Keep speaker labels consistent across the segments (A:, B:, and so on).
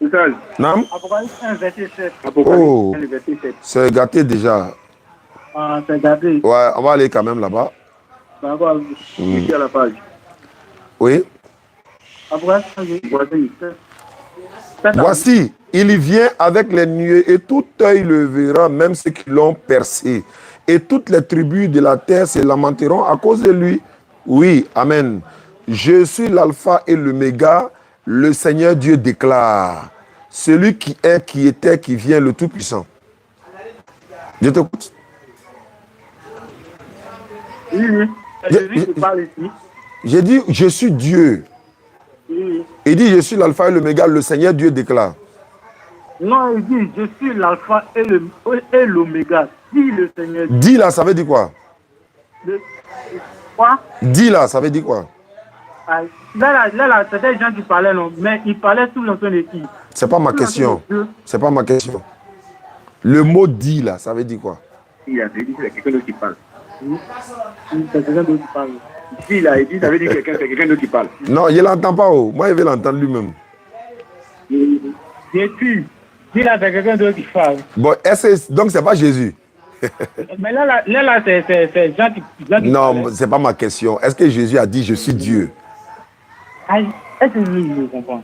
A: Non?
B: Apocalypse 1, verset 7.
A: Oh, c'est gâté déjà.
B: Ah, c'est gâté.
A: Ouais, on va aller quand même là-bas.
B: D'accord, ici à la page.
A: Oui.
B: Apocalypse 1, verset 7.
A: Voici, il vient avec les nuées et tout œil le verra, même ceux qui l'ont percé. Et toutes les tribus de la terre se lamenteront à cause de lui. Oui, amen. Je suis l'alpha et l'oméga, le Seigneur Dieu déclare. Celui qui est, qui était, qui vient, le Tout-Puissant. Je t'écoute.
B: Oui. Jésus qui parle ici.
A: J'ai dit, je suis Dieu.
B: Oui.
A: Il dit, je suis l'alpha et l'oméga, le Seigneur Dieu déclare.
B: Non, il dit, je suis l'alpha et l'oméga. Dis le Seigneur.
A: Dis là, ça veut dire quoi?
B: Quoi?
A: Dis là, ça veut dire quoi?
B: Là, c'est des gens qui parlaient, non, mais ils parlaient sous l'ensemble de qui?
A: C'est pas ma question. C'est pas ma question. Le mot dit là, ça veut dire quoi?
B: Il a dit c'est quelqu'un d'autre qui parle. C'est quelqu'un d'autre qui parle. Ici, là, il dit, ça veut dire c'est quelqu'un d'autre qui parle.
A: Non, je ne l'entends pas. Oh. Moi, je vais l'entendre lui-même.
B: Jésus. Dis là, c'est quelqu'un d'autre qui parle.
A: Bon, donc, c'est pas Jésus.
B: Mais là c'est Jean qui
A: non, c'est pas ma question. Est-ce que Jésus a dit, je suis Dieu?
B: Est-ce que vous le comprenez?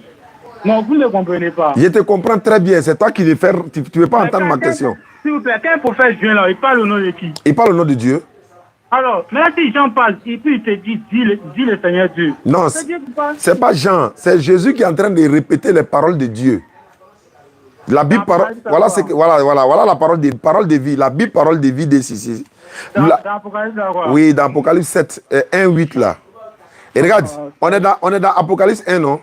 B: Non, vous ne le comprenez pas.
A: Je te comprends très bien. C'est toi qui le fais. Tu ne veux pas entendre ma question.
B: S'il vous plaît, quand un prophète vient là, il parle au nom de qui?
A: Il parle au nom de Dieu.
B: Alors, maintenant, si Jean parle, et puis il te dit, dis le Seigneur Dieu.
A: Non, c'est pas Jean. C'est Jésus qui est en train de répéter les paroles de Dieu. La Bible, voilà la parole de vie. La Bible, parole de vie de Sissi.
B: Dans Apocalypse,
A: oui, dans Apocalypse 7, 1, 8 là. Et regarde, on est dans Apocalypse 1, non?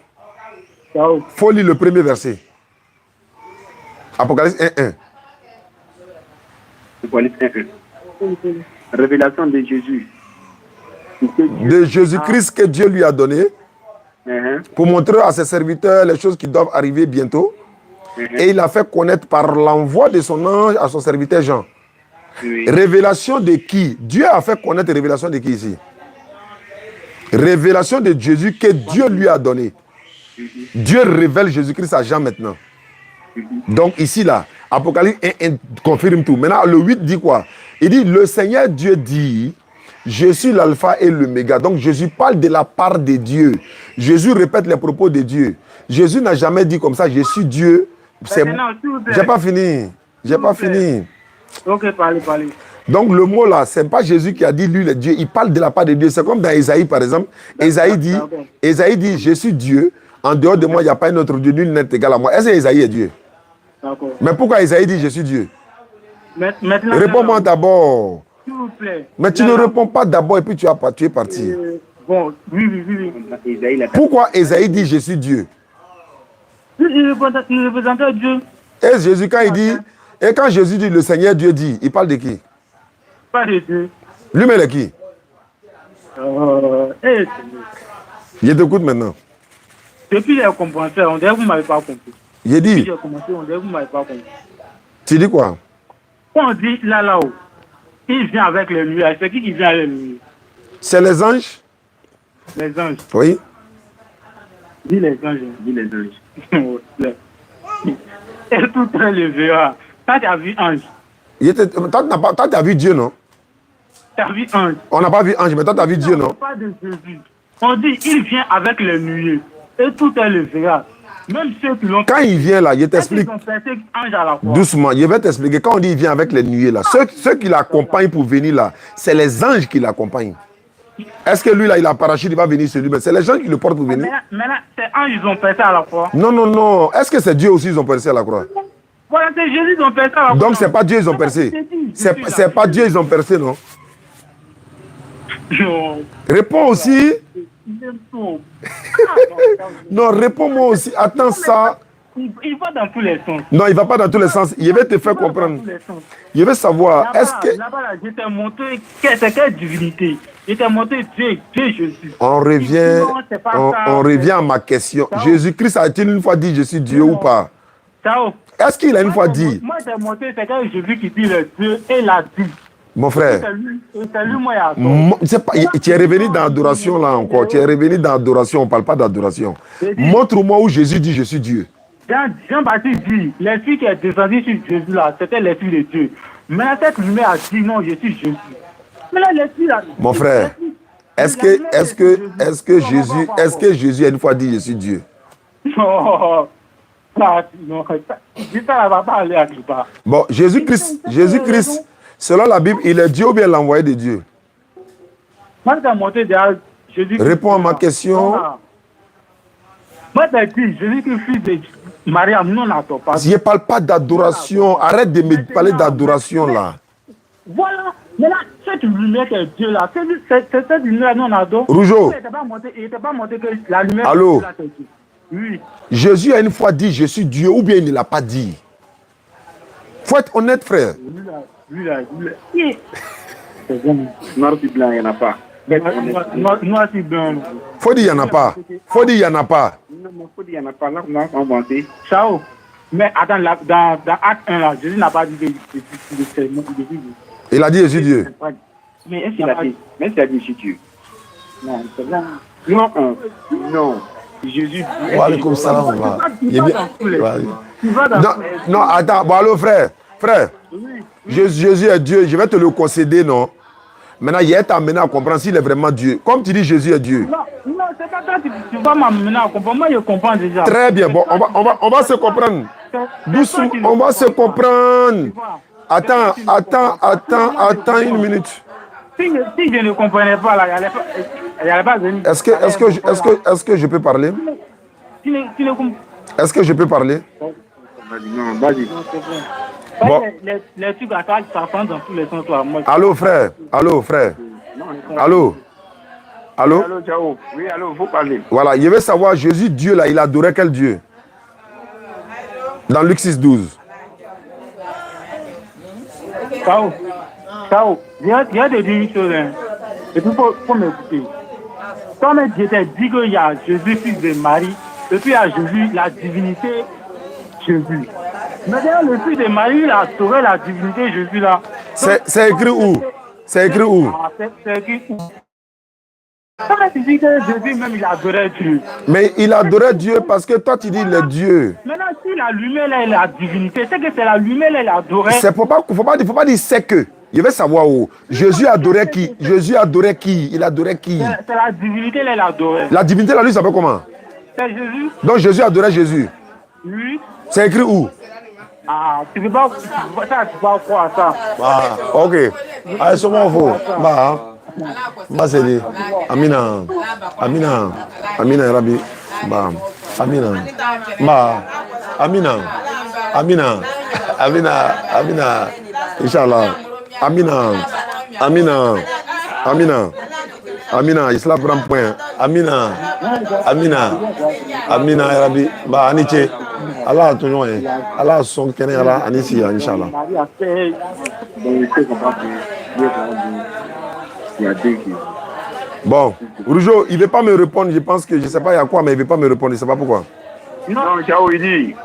A: Faut lire le premier verset. Apocalypse 1, 1.
B: Apocalypse 1, 1. Révélation de Jésus.
A: De Jésus-Christ que Dieu lui a donné pour montrer à ses serviteurs les choses qui doivent arriver bientôt. Et il a fait connaître par l'envoi de son ange à son serviteur Jean. Oui. Révélation de qui? Dieu a fait connaître révélation de qui ici? Révélation de Jésus que Dieu lui a donné. Dieu révèle Jésus-Christ à Jean maintenant. Donc ici là, Apocalypse 1 confirme tout. Maintenant le 8 dit quoi? Il dit, le Seigneur Dieu dit, je suis l'alpha et l'oméga. Donc Jésus parle de la part de Dieu. Jésus répète les propos de Dieu. Jésus n'a jamais dit comme ça, je suis Dieu. J'ai pas fini. J'ai pas fini.
B: Ok, parlez.
A: Donc le mot là, c'est pas Jésus qui a dit lui le Dieu. Il parle de la part de Dieu. C'est comme dans Ésaïe par exemple. Ésaïe dit, je suis Dieu. En dehors de moi, il n'y a pas un autre Dieu, nul n'est égal à moi. Est-ce que Ésaïe est Dieu? Mais pourquoi Ésaïe dit je suis Dieu? Réponds-moi d'abord.
B: S'il vous plaît.
A: Mais tu ne réponds pas d'abord et puis tu es parti.
B: Bon, oui.
A: Pourquoi Ésaïe dit je suis Dieu?
B: Il représentait Dieu.
A: Et Jésus, quand Jésus dit le Seigneur Dieu dit, il parle de qui?
B: Pas de Dieu.
A: Lui-même est qui? Je t'écoute maintenant.
B: Depuis les compréhenseurs, on dirait que vous ne m'avez pas compris.
A: J'ai dit.
B: Depuis j'ai commencé, on dirait que vous ne m'avez pas compris.
A: Tu dis quoi?
B: Quand on dit là-haut, il vient avec les nuages. C'est qui vient avec les nuages?
A: C'est les anges.
B: Les anges.
A: Oui.
B: Dis les anges. Et tout le verra. Toi, tu as vu ange.
A: Toi, tu as vu Dieu, non?
B: Tu as vu ange.
A: On n'a pas vu ange, mais toi, tu as vu Dieu, non?
B: Pas de Jésus. On dit, il vient avec les nuées. Et tout le verra. Même ceux qui l'ont...
A: Quand il vient là, je t'explique. Doucement, je vais t'expliquer. Quand on dit il vient avec les nuées là, ceux qui l'accompagnent pour venir là, c'est les anges qui l'accompagnent. Est-ce que lui là, il a parachute, il va venir sur lui-même? C'est les gens qui le portent pour venir.
B: Maintenant, c'est anges, ils ont percé à la croix.
A: Non. Est-ce que c'est Dieu aussi, ils ont percé à la croix?
B: Voilà, c'est Jésus, ils ont percé à la croix.
A: Donc, c'est pas Dieu, ils ont percé. C'est pas Dieu, ils ont percé, non?
B: Non.
A: Réponds aussi. Non, réponds-moi aussi. Attends ça.
B: Il va dans tous les sens.
A: Non, il ne va pas dans tous les sens. Je vais te faire comprendre. Je veux savoir, est-ce que...
B: Là-bas, je t'ai montré c'est quelle divinité. Je t'ai montré Dieu Jésus.
A: On revient à ma question. Jésus-Christ a-t-il une fois dit je suis Dieu ou pas? Est-ce qu'il a une fois dit?
B: Moi, je t'ai montré c'est quand Jésus qui dit le Dieu et la dit.
A: Mon frère, tu es revenu dans l'adoration là encore. Tu es revenu dans l'adoration, on ne parle pas d'adoration. Montre-moi où Jésus dit je suis Dieu.
B: Jean-Baptiste dit, l'esprit qui est descendu sur Jésus là, c'était l'esprit de Dieu. Maintenant, cette lumière a dit non, je suis Jésus. Maintenant, l'esprit là.
A: Mon frère, est-ce que Jésus a une fois dit je suis Dieu?
B: Non, non, ça va pas aller à quelque part.
A: Bon, Jésus-Christ, selon la Bible, il est Dieu ou bien l'envoyé de Dieu?
B: Moi, j'ai monté derrière Jésus.
A: Réponds à ma question.
B: Moi, j'ai dit, Jésus-Christ, fils de Mariam, non, n'attends pas.
A: Je ne parle pas d'adoration. Arrête de me parler d'adoration là.
B: Voilà. Mais là, cette lumière qui est Dieu là, c'est cette lumière non adore.
A: Rougeau.
B: Il n'était pas monté que la lumière.
A: Allô?
B: Là, c'est Dieu. Oui.
A: Jésus a une fois dit je suis Dieu ou bien il ne l'a pas dit. Faut être honnête, frère.
B: Lui là. C'est bon. Noir et blanc, il n'y en a pas. Noir et blanc.
A: Faut dire il n'y en a pas. Faut dire il n'y en a pas.
B: Non, faut dire il n'y en a pas. Là, on va monter. Ciao. Mais attends, là, dans Acte 1, là, Jésus n'a pas dit que c'est Dieu.
A: Il a dit je suis Dieu.
B: Mais est-ce qu'il a dit? Mais est-ce qu'il a dit je suis Dieu? Non, c'est bien. Non. Jésus.
A: Wa alaykoum salam.
B: Non,
A: non, attends. Bon, allô, frère. Frère. Jésus est Dieu. Je vais te le concéder, non? Maintenant, il est amené à comprendre s'il est vraiment Dieu. Comme tu dis, Jésus est Dieu.
B: Non, c'est pas toi, tu vas m'amener à comprendre. Moi, je comprends déjà.
A: Très bien. Bon, on va se comprendre. Doucement, on va se comprendre. Attends une minute.
B: Si je ne comprenais pas, là, il n'y allait pas venir.
A: Est-ce que je peux parler? Est-ce que je peux parler?
B: Non, vas-y. Bon. Les trucs à ça prend dans tous les sens.
A: Allô, frère. Allô,
B: ciao. Oui, allô, vous parlez.
A: Voilà, je veux savoir, Jésus, Dieu, là, il adorait quel Dieu? Dans Luc 6, 12.
B: Ciao. Il y a des choses. Et puis, faut m'écouter. Quand Dieu t'a dit qu'il y a Jésus, fils de Marie, et puis il y a Jésus, la divinité, Jésus. Mais d'ailleurs, le fils de Marie, il a adoré la divinité Jésus là.
A: C'est écrit où? C'est écrit où?
B: C'est écrit où? Comment tu dis que Jésus même il adorait Dieu?
A: Mais il adorait Dieu parce que toi tu dis le Dieu.
B: Maintenant, si la lumière là est la divinité, c'est que c'est la lumière là, il adorait.
A: Faut pas dire c'est que. Je veux savoir où. Jésus adorait qui? Jésus adorait qui? Il adorait qui?
B: C'est la divinité là, il adorait.
A: La divinité là, lui, s'appelle comment?
B: C'est Jésus.
A: Donc Jésus adorait Jésus.
B: Oui.
A: C'est écrit où?
B: Ah, tu peux pas croire ça.
A: Ah, ok. Allez, c'est bon, vous. Bah, c'est dit. Amina, Rabbi. Bah, Amina. Bah, Amina. Inch'Allah. Amina, il se la prend point. Amina, Rabbi. Bah, Aniche. Allah toujours, Allah son kene Allah anisi Inch'Allah. Bon, Rougeau, il ne veut pas me répondre. Je pense que je ne sais pas il y a quoi, mais il ne veut pas me répondre. Je ne sais pas pourquoi.
C: Non, Ciao, il dit.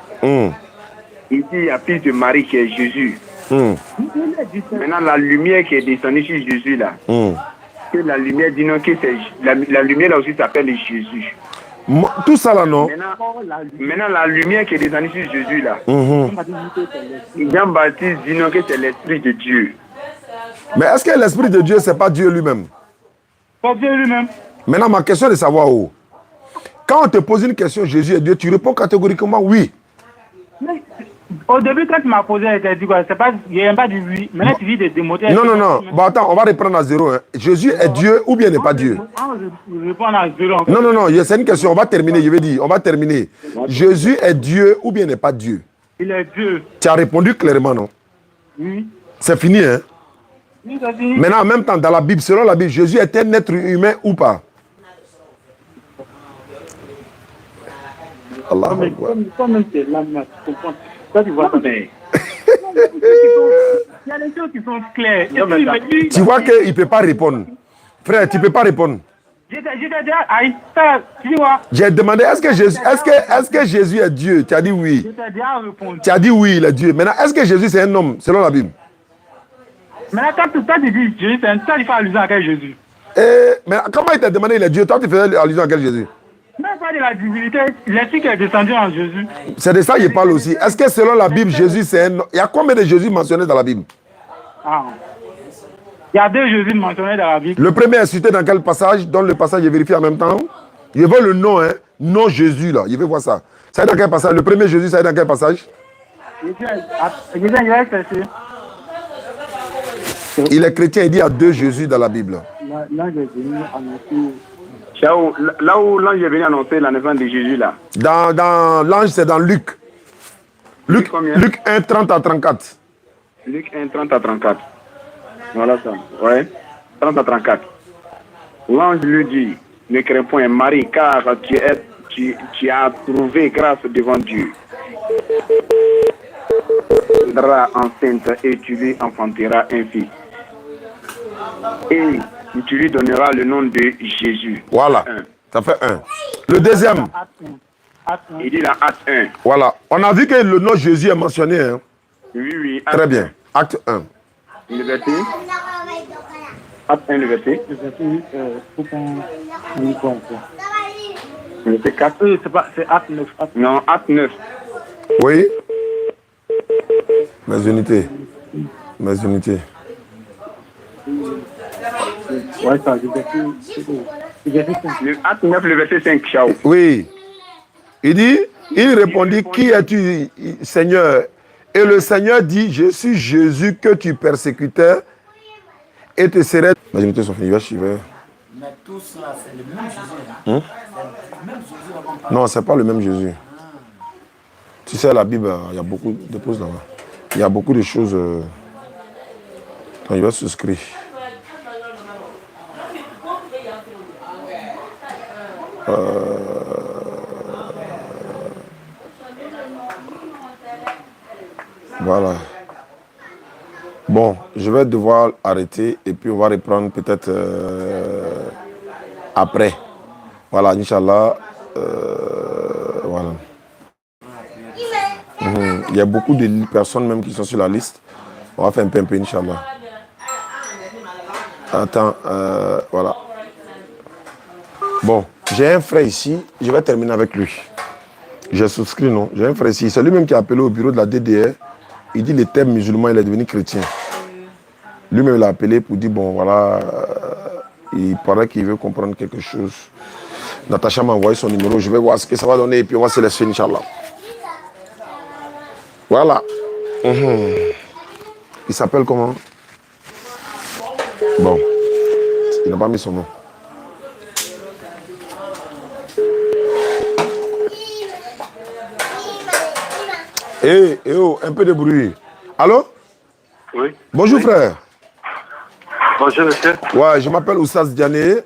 C: Il dit il y a fils de Marie qui est Jésus. Maintenant, la lumière qui est descendue sur Jésus là. Que la lumière dit non, que c'est la lumière là aussi s'appelle Jésus.
A: Tout ça là, non?
C: Maintenant, la lumière qui est descendue sur Jésus là. Jean-Baptiste dit non, que c'est l'Esprit de Dieu.
A: Mais est-ce que l'Esprit de Dieu, c'est pas Dieu lui-même?
B: Pas Dieu lui-même.
A: Maintenant, ma question est de savoir où. Quand on te pose une question, Jésus est Dieu, tu réponds catégoriquement oui.
B: Mais, au début, quand tu m'as posé, tu as dit quoi? Il n'y a pas du oui. Maintenant, tu dis de démontrer.
A: Non. Bon, attends, on va reprendre à zéro. Hein. Jésus est Dieu ou bien n'est pas Dieu?
B: Je réponds à zéro.
A: Non, c'est une question. On va terminer, je vais dire. On va terminer. Jésus est Dieu ou bien n'est pas Dieu?
B: Il est Dieu.
A: Tu as répondu clairement, non?
B: Oui.
A: C'est fini, hein?
B: Oui, c'est fini.
A: Maintenant, en même temps, dans la Bible, selon la Bible, Jésus est un être humain ou pas? Allah.
B: Comme c'est là, tu comprends. Toi, tu vois ça. Il y a des choses qui sont claires.
A: Tu vois qu'il ne peut pas répondre. Frère, tu ne peux pas répondre.
B: J'étais déjà. Aïe, ça, tu vois.
A: J'ai demandé, est-ce que Jésus est Dieu? Tu as dit oui.
B: J'étais déjà répondu.
A: Tu as dit oui, il est Dieu. Maintenant, est-ce que Jésus c'est un homme, selon la Bible?
B: Maintenant, quand tu dis Jésus, c'est un tel qui fait allusion à quel Jésus?
A: Mais comment il t'a demandé il est Dieu? Toi, tu faisais allusion à quel Jésus?
B: Même pas de la divinité, l'esprit qui est descendu en Jésus.
A: C'est de ça qu'il parle aussi. Est-ce que selon la Bible, Jésus, c'est un... Il y a combien de Jésus mentionnés dans la Bible?
B: Ah. Il y a 2 Jésus mentionnés dans la Bible.
A: Le premier est cité dans quel passage? Dans le passage, je vérifie en même temps. Je veux le nom, hein. Nom Jésus, là. Je veux voir ça. Ça est dans quel passage? Le premier Jésus, ça est dans quel passage? Il est chrétien, il dit il y a 2 Jésus dans la Bible.
C: Ciao, là où l'ange est venu annoncer la naissance de Jésus, là.
A: Dans l'ange, c'est dans Luc. Luc 1, 30 à 34.
C: Luc 1, 30 à 34. Voilà ça. Ouais. 30 à 34. L'ange lui dit, ne crains point, Marie, car tu as trouvé grâce devant Dieu. Tu seras enceinte et tu lui enfanteras un fils. Et tu lui donneras le nom de Jésus.
A: Voilà. Ça fait 1. Le deuxième.
C: Il dit dans Acte 1.
A: Voilà. On a vu que le nom Jésus est mentionné. Hein?
C: Oui.
A: Très bien. Acte 1.
C: Le verset. Acte 1, le verset. Le verset 4.
B: C'est Acte 9.
C: Non, Acte 9.
A: Oui. Mes unités. Mes unités.
B: Ouais, ça,
C: Le Acte 9, le verset 5, ciao.
A: Oui. Il répondit, qui es-tu, Seigneur? Et le Seigneur dit, je suis Jésus que tu persécutais et te serais... Mes unités sont finies, je vais...
D: Mais tous là, c'est le même Jésus. Hein? C'est le même Jésus.
A: Non, ce n'est pas le même Jésus. Tu sais, la Bible, il y a beaucoup de choses là-bas. Il y a beaucoup de choses... il va souscrire. Voilà. Bon, je vais devoir arrêter et puis on va reprendre peut-être après. Voilà, Inch'Allah. Voilà. Il y a beaucoup de personnes même qui sont sur la liste. On va faire un peu, Inch'Allah. Attends, voilà. Bon, j'ai un frère ici, je vais terminer avec lui. J'ai souscrit, non? J'ai un frère ici, c'est lui-même qui a appelé au bureau de la DDR. Il dit, le thème musulman, il est devenu chrétien. Lui-même, il a appelé pour dire, bon, voilà, il paraît qu'il veut comprendre quelque chose. Natacha m'a envoyé son numéro, je vais voir ce que ça va donner et puis on va se laisser, Inch'Allah. Voilà. Il s'appelle comment? Bon, il n'a pas mis son nom. Oh, un peu de bruit. Allô?
C: Oui.
A: Bonjour, frère.
C: Bonjour, monsieur.
A: Ouais, je m'appelle Oussas Diané.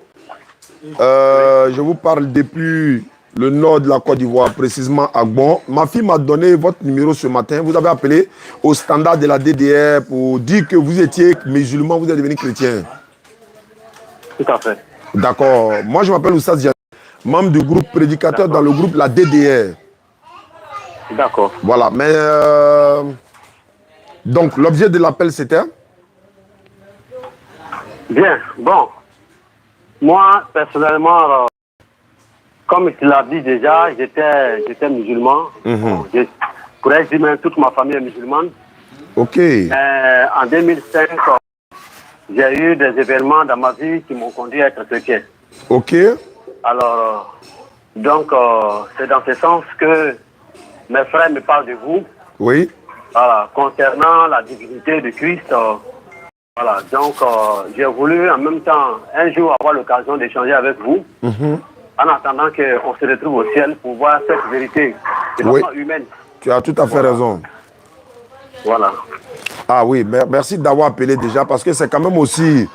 A: Je vous parle depuis le nord de la Côte d'Ivoire, précisément à Gbon. Ma fille m'a donné votre numéro ce matin. Vous avez appelé au standard de la DDR pour dire que vous étiez musulman, vous êtes devenu chrétien.
C: Tout à fait.
A: D'accord. Moi, je m'appelle Oussas Diané, membre du groupe prédicateur dans le groupe La DDR.
C: D'accord.
A: Voilà, mais donc l'objet de l'appel c'était?
E: Bien, bon. Moi, personnellement, comme tu l'as dit déjà, j'étais musulman. Bon, je pourrais dire même toute ma famille est musulmane.
A: Ok.
E: En 2005, j'ai eu des événements dans ma vie qui m'ont conduit à être chrétien.
A: Ok.
E: Alors, donc, c'est dans ce sens que mes frères me parlent de vous.
A: Oui.
E: Voilà, concernant la divinité de Christ. Voilà, donc j'ai voulu en même temps un jour avoir l'occasion d'échanger avec vous, en attendant qu'on se retrouve au ciel pour voir cette vérité de
A: Oui.
E: façon humaine.
A: Tu as tout à fait raison.
E: Voilà.
A: Ah oui, merci d'avoir appelé déjà parce que c'est quand même aussi...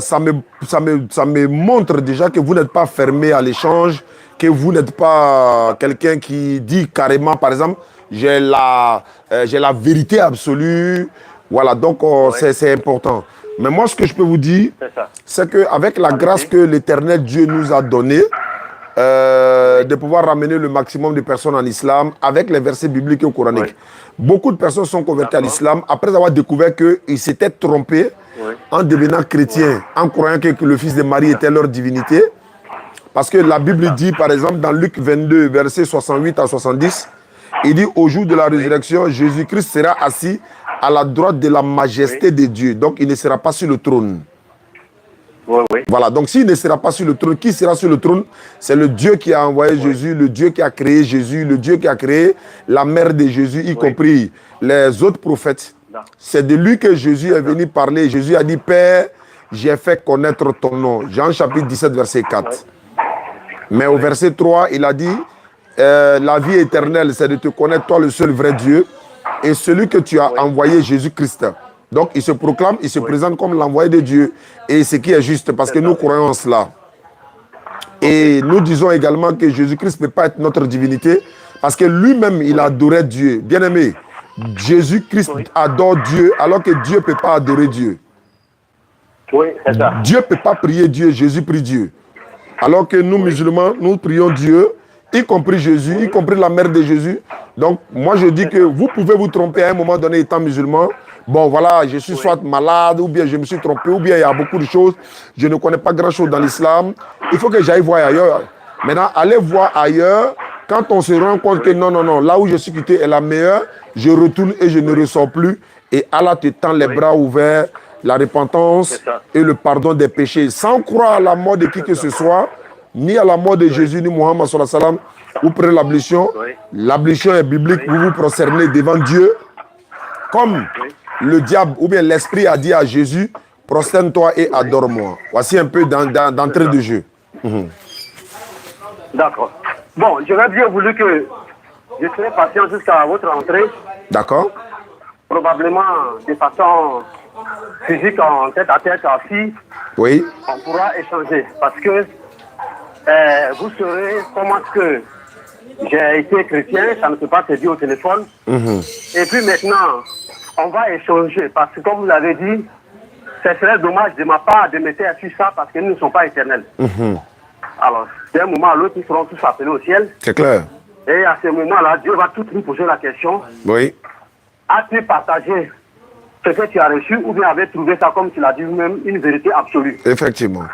A: ça me montre déjà que vous n'êtes pas fermé à l'échange, que vous n'êtes pas quelqu'un qui dit carrément, par exemple, j'ai la vérité absolue. Voilà, donc c'est important. Mais moi, ce que je peux vous dire, c'est qu'avec la grâce que l'Éternel Dieu nous a donnée, de pouvoir ramener le maximum de personnes en islam avec les versets bibliques et coraniques. Beaucoup de personnes sont converties à l'islam après avoir découvert qu'ils s'étaient trompés en devenant chrétiens, en croyant que le fils de Marie était leur divinité. Parce que la Bible dit, par exemple, dans Luc 22, versets 68 à 70, il dit, au jour de la résurrection, Jésus-Christ sera assis à la droite de la majesté de Dieu. Donc, il ne sera pas sur le trône.
E: Oui, oui.
A: Voilà, donc s'il ne sera pas sur le trône, qui sera sur le trône? C'est le Dieu qui a envoyé Jésus, le Dieu qui a créé Jésus, le Dieu qui a créé la mère de Jésus, y compris les autres prophètes. C'est de lui que Jésus est venu parler. Jésus a dit, Père, j'ai fait connaître ton nom. Jean chapitre 17, verset 4. Mais au verset 3, il a dit, la vie éternelle, c'est de te connaître, toi le seul vrai Dieu, et celui que tu as envoyé, Jésus-Christ. Donc, il se proclame, il se présente comme l'envoyé de Dieu. Et ce qui est juste, parce que nous croyons en cela. Et nous disons également que Jésus-Christ ne peut pas être notre divinité, parce que lui-même, il adorait Dieu. Bien-aimé, Jésus-Christ adore Dieu, alors que Dieu ne peut pas adorer Dieu.
E: Oui, c'est ça.
A: Dieu ne peut pas prier Dieu, Jésus prie Dieu. Alors que nous, musulmans, nous prions Dieu, y compris Jésus, y compris la mère de Jésus. Donc, moi, je dis que vous pouvez vous tromper à un moment donné étant musulman. Bon, voilà, je suis soit malade, ou bien je me suis trompé, ou bien il y a beaucoup de choses. Je ne connais pas grand-chose dans l'islam. Il faut que j'aille voir ailleurs. Maintenant, allez voir ailleurs. Quand on se rend compte que non, non, non, là où je suis quitté est la meilleure, je retourne et je ne ressors plus. Et Allah te tend les bras ouverts, la repentance et le pardon des péchés. Sans croire à la mort de qui que ce soit, ni à la mort de Jésus, ni Mohammed sallallahu alayhi wa sallam, vous prenez l'ablution. L'ablution est biblique, vous vous prosternez devant Dieu. Comme le diable ou bien l'esprit a dit à Jésus, prosterne-toi et adore-moi. Voici un peu d'entrée de jeu.
E: D'accord. Bon, j'aurais bien voulu que je serais patient jusqu'à votre entrée.
A: D'accord.
E: Probablement de façon physique, en tête à tête, assis.
A: Oui.
E: On pourra échanger. Parce que vous saurez comment est-ce que j'ai été chrétien, ça ne peut pas se dire au téléphone. Et puis maintenant, on va échanger. Parce que comme vous l'avez dit, ce serait dommage de ma part de me taire sur ça parce que nous ne sommes pas éternels. Alors, d'un moment à l'autre, nous serons tous appelés au ciel.
A: C'est clair.
E: Et à ce moment-là, Dieu va tout nous poser la question.
A: Oui.
E: As-tu partagé ce que tu as reçu ou bien avais trouvé ça, comme tu l'as dit vous-même, une vérité absolue?
A: Effectivement.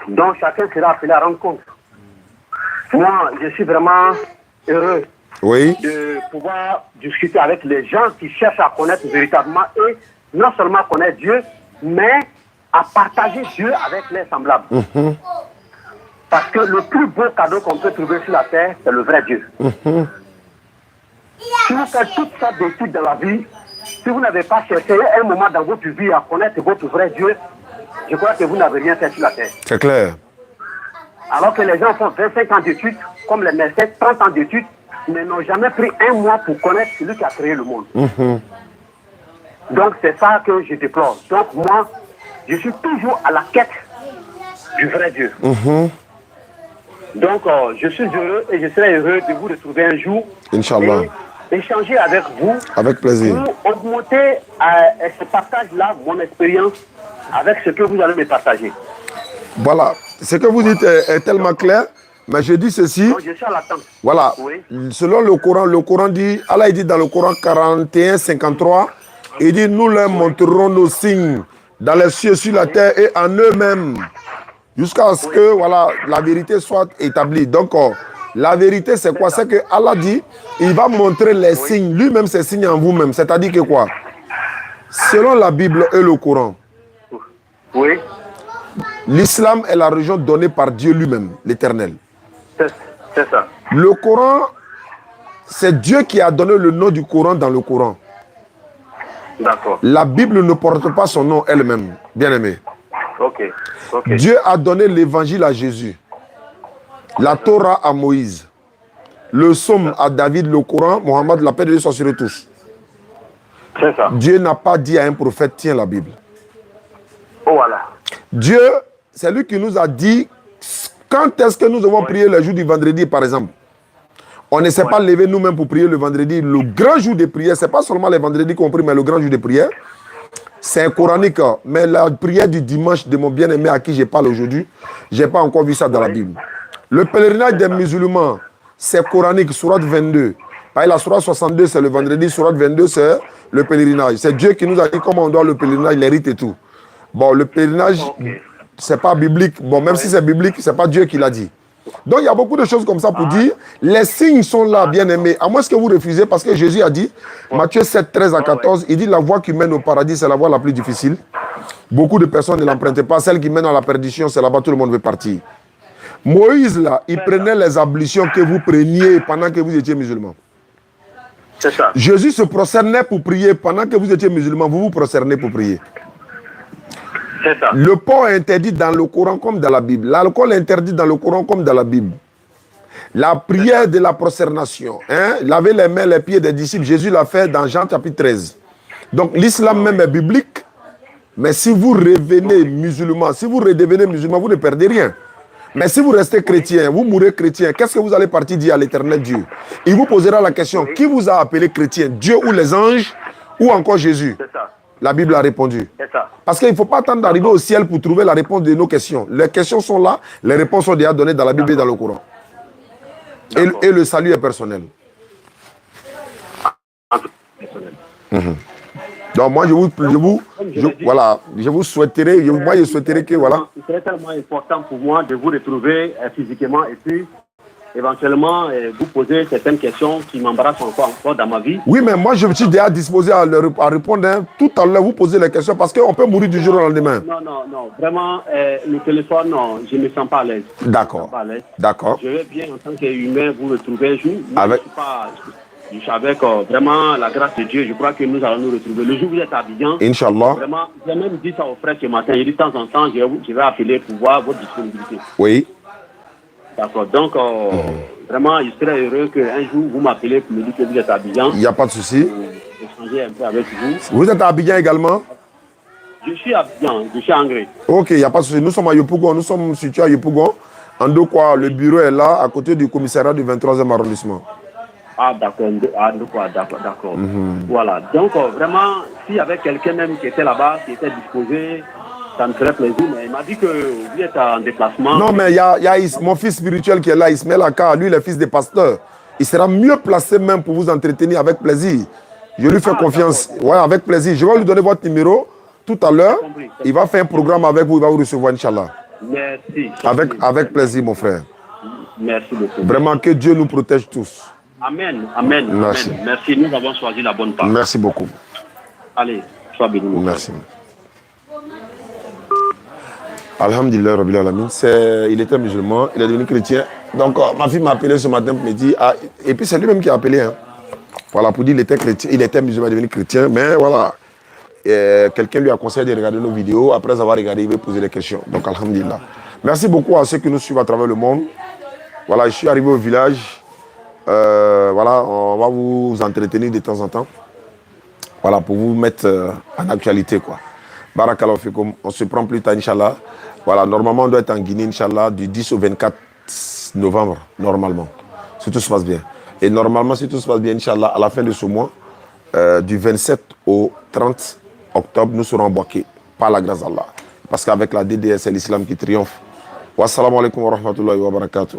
E: Donc, chacun sera appelé à rendre compte. Moi, je suis vraiment heureux de pouvoir discuter avec les gens qui cherchent à connaître véritablement et non seulement connaître Dieu, mais à partager Dieu avec les semblables. Parce que le plus beau cadeau qu'on peut trouver sur la terre, c'est le vrai Dieu. Si vous faites toutes sortes d'études dans la vie, si vous n'avez pas cherché un moment dans votre vie à connaître votre vrai Dieu, je crois que vous n'avez rien fait sur la terre.
A: C'est clair.
E: Alors que les gens font 25 ans d'études, comme les médecins, 30 ans d'études, mais n'ont jamais pris un mois pour connaître celui qui a créé le monde. Donc c'est ça que je déplore. Donc moi, je suis toujours à la quête du vrai Dieu. Donc je suis heureux et je serai heureux de vous retrouver un jour.
A: Inch'Allah.
E: Et échanger avec vous.
A: Avec plaisir.
E: Pour augmenter ce partage-là, mon expérience, avec ce que vous allez me partager.
A: Voilà. Ce que vous dites est tellement clair, mais je dis ceci.
E: Donc, je suis à l'attente.
A: Voilà.
E: Oui.
A: Selon le Coran dit, Allah dit dans le Coran 41, 53, il dit, nous leur montrerons nos signes dans les cieux, sur la terre et en eux-mêmes, jusqu'à ce que voilà, la vérité soit établie. Donc, la vérité, c'est quoi? C'est que Allah dit, il va montrer les signes, lui-même ses signes en vous-même. C'est-à-dire que quoi? Selon la Bible et le Coran,
E: oui.
A: L'islam est la religion donnée par Dieu lui-même, l'Éternel.
E: C'est ça.
A: Le Coran, c'est Dieu qui a donné le nom du Coran dans le Coran.
E: D'accord.
A: La Bible ne porte pas son nom elle-même, bien-aimé.
E: Ok.
A: Dieu a donné l'évangile à Jésus, la Torah à Moïse, le psaume à David, le Coran, Mohammed, la paix de Dieu soit sur eux tous.
E: C'est ça.
A: Dieu n'a pas dit à un prophète, tiens la Bible.
E: Oh, voilà.
A: Dieu, c'est lui qui nous a dit quand est-ce que nous avons prié le jour du vendredi, par exemple. On ne s'est pas levé nous-mêmes pour prier le vendredi. Le grand jour de prière, ce n'est pas seulement les vendredis qu'on prie, mais le grand jour de prière, c'est coranique. Mais la prière du dimanche de mon bien-aimé à qui je parle aujourd'hui, je n'ai pas encore vu ça dans la Bible. Le pèlerinage des musulmans, c'est coranique, sourate 22. La sourate 62, c'est le vendredi, sourate 22, c'est le pèlerinage. C'est Dieu qui nous a dit comment on doit le pèlerinage, les rites et tout. Bon, le pèlerinage c'est pas biblique. Bon, même si c'est biblique, c'est pas Dieu qui l'a dit. Donc, il y a beaucoup de choses comme ça pour dire, les signes sont là, bien aimés. À moins que vous refusez, parce que Jésus a dit, Matthieu 7, 13 à 14, il dit, la voie qui mène au paradis, c'est la voie la plus difficile. Beaucoup de personnes ne l'empruntent pas. Celle qui mène à la perdition, c'est là-bas, tout le monde veut partir. Moïse, là, il prenait les ablutions que vous preniez pendant que vous étiez musulman.
E: C'est ça.
A: Jésus se prosternait pour prier. Pendant que vous étiez musulman, vous vous prosternez pour prier.
E: C'est ça.
A: Le porc est interdit dans le Coran comme dans la Bible. L'alcool est interdit dans le Coran comme dans la Bible. La prière de la prosternation, hein, laver les mains, les pieds des disciples, Jésus l'a fait dans Jean chapitre 13. Donc l'islam même est biblique, mais si vous revenez musulman, si vous redevenez musulman, vous ne perdez rien. Mais si vous restez chrétien, vous mourrez chrétien, qu'est-ce que vous allez partir dire à l'éternel Dieu? Il vous posera la question, qui vous a appelé chrétien? Dieu ou les anges ou encore Jésus?
E: C'est ça.
A: La Bible a répondu.
E: C'est ça.
A: Parce qu'il ne faut pas attendre d'arriver au ciel pour trouver la réponse de nos questions. Les questions sont là, les réponses sont déjà données dans la Bible et dans le Coran. Et le salut est personnel. Donc moi, je vous souhaiterais, je souhaiterais que, voilà.
E: C'est tellement important pour moi de vous retrouver physiquement et puis éventuellement vous poser certaines questions qui m'embarrassent encore dans ma vie.
A: Oui, mais moi, je me suis déjà disposé à répondre. Hein. Tout à l'heure, vous posez les questions parce qu'on peut mourir du jour au lendemain.
E: Non. Vraiment, le téléphone, non, je ne me sens pas à l'aise.
A: D'accord. D'accord.
E: Je vais bien, en tant qu'humain, vous retrouver un jour. Je suis avec vraiment la grâce de Dieu. Je crois que nous allons nous retrouver. Le jour où vous êtes à Abidjan,
A: Inch'Allah.
E: Vraiment, j'ai même dit ça aux frères ce matin. J'ai dit de temps en temps, je vais appeler pour voir votre disponibilité.
A: Oui.
E: D'accord. Donc, vraiment, je serais heureux qu'un jour, vous m'appelez pour me dire que vous êtes à Abidjan.
A: Il n'y a pas de souci.
E: Échanger un peu avec vous.
A: Vous êtes à Abidjan également?
E: Je suis à Abidjan, je suis à Angré.
A: Ok, il n'y a pas de souci. Nous sommes à Yopougon. Nous sommes situés à Yopougon. En deux quoi, le bureau est là, à côté du commissariat du 23e arrondissement.
E: Ah, d'accord. Voilà. Donc, vraiment, s'il y avait quelqu'un même qui était là-bas, qui était disposé, ça me ferait plaisir. Mais il m'a dit que vous êtes en déplacement.
A: Non, mais il y a mon fils spirituel qui est là, Ismaël Aka. Lui, le fils des pasteurs. Il sera mieux placé même pour vous entretenir avec plaisir. Je lui fais confiance. Ouais, avec plaisir. Je vais lui donner votre numéro tout à l'heure. Il va faire un programme avec vous. Il va vous recevoir, Inch'Allah.
E: Merci.
A: Avec plaisir, mon frère.
E: Merci beaucoup.
A: Vraiment, que Dieu nous protège tous.
E: Amen.
A: Merci.
E: Amen. Merci. Nous avons choisi la bonne part.
A: Merci beaucoup.
E: Allez, sois béni.
A: Merci. Alhamdulillah, Rabbil Alamin. Il était musulman, il est devenu chrétien. Donc, ma fille m'a appelé ce matin pour me dire, et puis c'est lui-même qui a appelé. Hein. Voilà, pour dire qu'il était chrétien, il était musulman, il est devenu chrétien, mais voilà. Quelqu'un lui a conseillé de regarder nos vidéos. Après avoir regardé, il veut poser des questions. Donc, alhamdulillah. Merci beaucoup à ceux qui nous suivent à travers le monde. Voilà, je suis arrivé au village. Voilà, on va vous entretenir de temps en temps. Voilà, pour vous mettre en actualité, quoi. Barakallahu fikoum. On se prend plus tard, Inch'Allah. Voilà, normalement, on doit être en Guinée, Inch'Allah, du 10 au 24 novembre, normalement. Si tout se passe bien. Et normalement, si tout se passe bien, Inch'Allah, à la fin de ce mois, du 27 au 30 octobre, nous serons embarqués par la grâce d'Allah. Parce qu'avec la DDS, c'est l'islam qui triomphe. Wassalamu alaikum wa rahmatullahi wa barakatuh.